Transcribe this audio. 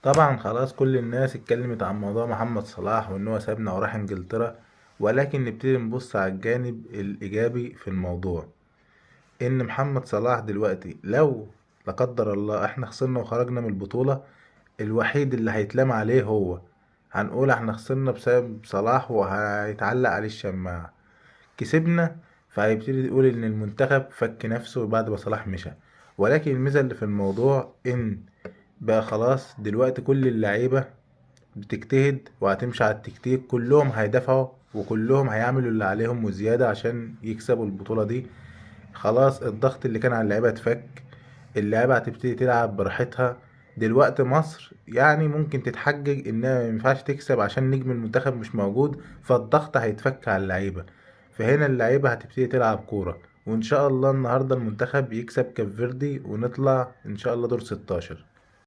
طبعا خلاص كل الناس اتكلمت عن موضوع محمد صلاح وان هو سابنا وراح انجلترا، ولكن نبتدي نبص على الجانب الايجابي في الموضوع. ان محمد صلاح دلوقتي لو لا قدر الله احنا خسرنا وخرجنا من البطولة، الوحيد اللي هيتلام عليه هو. هنقول احنا خسرنا بسبب صلاح وهيتعلق عليه الشماعة. كسبنا فهيبتدي يقول ان المنتخب فك نفسه بعد ما صلاح مشى. ولكن الميزة اللي في الموضوع ان بقى خلاص دلوقتي كل اللعيبة بتجتهد وهتمشي على التكتيك، كلهم هيدافعوا وكلهم هيعملوا اللي عليهم وزيادة عشان يكسبوا البطولة دي. خلاص الضغط اللي كان على اللعيبة اتفك، اللعيبة هتبتدي تلعب براحتها. دلوقتي مصر يعني ممكن تتحجج انها مينفعش تكسب عشان نجم المنتخب مش موجود، فالضغط هيتفك على اللعيبة. فهنا اللعيبة هتبتدي تلعب كورة، وان شاء الله النهاردة المنتخب يكسب كاب فيردي ونطلع ان شاء الله دور 16.